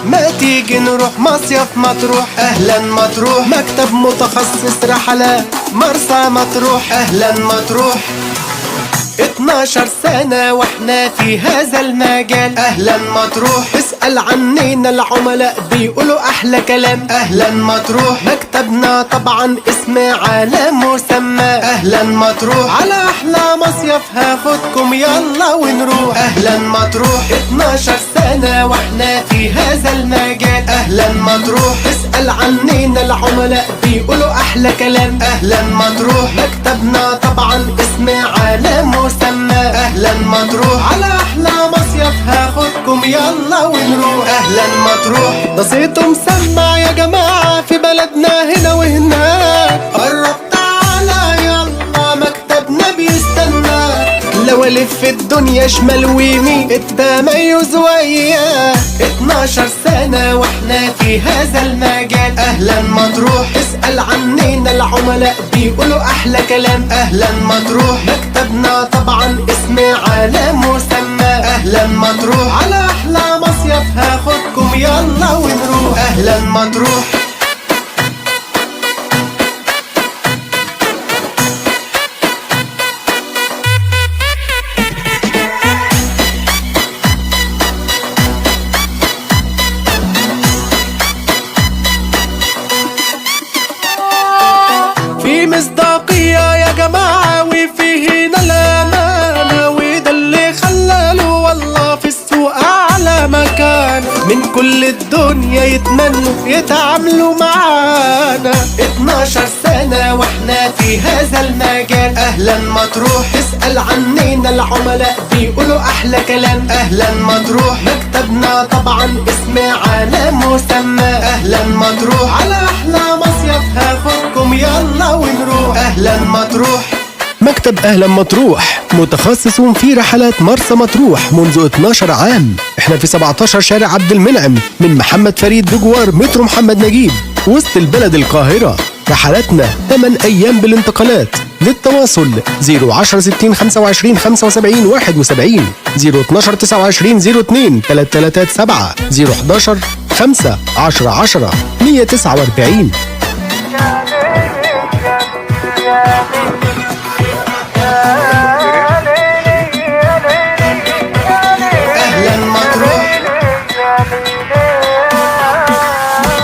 ما تيجي نروح مصيف مطروح؟ أهلا مطروح، مكتب متخصص رحلات مرسى مطروح. أهلا مطروح، 12 سنة واحنا في هذا المجال. أهلا مطروح، اسأل عنينا العملاء بيقولوا أحلى كلام. أهلا مطروح، مكتبنا طبعا اسم على مسمى. أهلا مطروح، على أحلى مصيف هاخدكم يلا ونروح. أهلا مطروح، 12 سنة واحنا في هذا المجال. أهلا مطروح، اسأل عنينا العملاء بيقولوا أحلى كلام. أهلا مطروح، مكتبنا طبعا اسم على مسمى. أهلا مطروح، على أحلى مصيف هاخدكم يلا ونروح. أهلا مطروح، ده صيته مسمع يا جماعة في بلدنا هنا وهناك. قرب تعالى يلا مكتبنا بيستنى، لو ألف الدنيا شمال ويمين التميز وياه. 12 سنة واحنا في هذا المجال. أهلا مطروح، اسأل عنينا العملاء بيقولوا أحلى كلام. أهلا مطروح، مكتبنا طبعا اسم على مسمى. أهلا مطروح، على أحلى مصيف هاخدكم يلا ونروح. أهلا مطروح، في مصداقية يا جماعة وفي هنا الأمانة، وده اللي خلاله والله في السوق أعلى مكان. من كل الدنيا يتمنوا يتعاملوا معانا. 12 سنة واحنا في هذا المجال. أهلا مطروح، اسأل عنينا العملاء بيقولوا أحلى كلام. أهلا مطروح، مكتبنا طبعا اسم على مسمى. أهلا مطروح، على أحلى مصيف هاخدكم يلا ونروح. أهلا مطروح، مكتب أهلا مطروح متخصص في رحلات مرسى مطروح منذ 12 عام. احنا في 17 شارع عبد المنعم من محمد فريد بجوار مترو محمد نجيب وسط البلد القاهرة. رحلاتنا 8 أيام بالانتقالات. للتواصل 010 60 25 75 71 012 29 02 337 011 5 10 10 149. أهلا مطروح،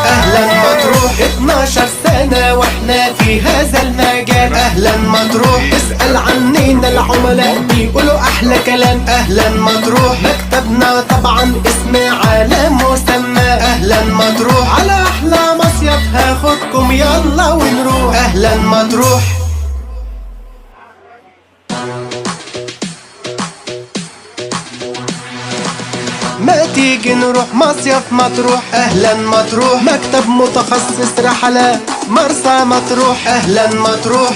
أهلا مطروح، 12 سنة واحنا في هذا المجال. أهلا مطروح، اسأل عنينا العملاء بيقولوا أحلى كلام. أهلا مطروح، مكتبنا طبعا اسم على مسمى. أهلا مطروح، على أحلى مصيف هاخدكم يلا ونروح. أهلا مطروح، ما تيجي نروح مصيف مطروح؟ أهلا مطروح، مكتب متخصص رحلات مرسى مطروح. أهلا مطروح،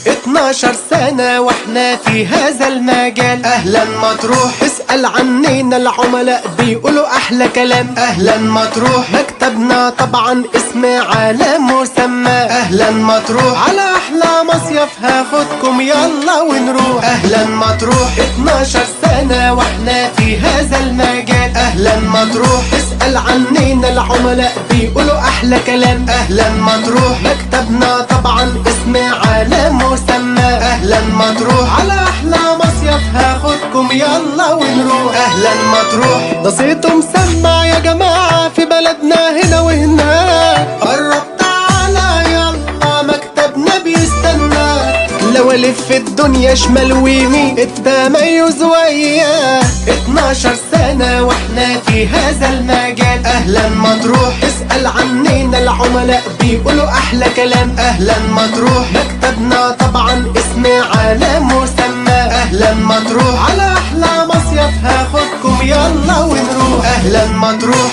12 سنة واحنا في هذا المجال. أهلا مطروح، اسأل عنينا العملاء بيقولوا أحلى كلام. أهلا مطروح، مكتبنا طبعا اسم على مسمى. أهلا مطروح، على أحلى مصيف هاخدكم يلا ونروح. أهلا مطروح، 12 سنة واحنا في هذا المجال. أهلا مطروح، اسأل عنينا العملاء بيقولوا أحلى كلام. أهلا مطروح، مكتبنا طبعا اسم على مسمى. أهلا مطروح، على أحلى مصيف هاخدكم يلا ونروح. أهلا مطروح، ده صيته مسمع يا جماعة في بلدنا هنا وهناك. قرب تعالى يلا مكتبنا بيستنى، لو ألف الدنيا شمال ويمين التميز وياه. 12 سنة واحنا في هذا المجال. أهلا مطروح، اسأل عنينا العملاء بيقولوا أحلى كلام. أهلا مطروح، مكتبنا طبعا اسم على مسمى. أهلا مطروح، على أحلى مصيف هاخدكم يلا ونروح. أهلا مطروح.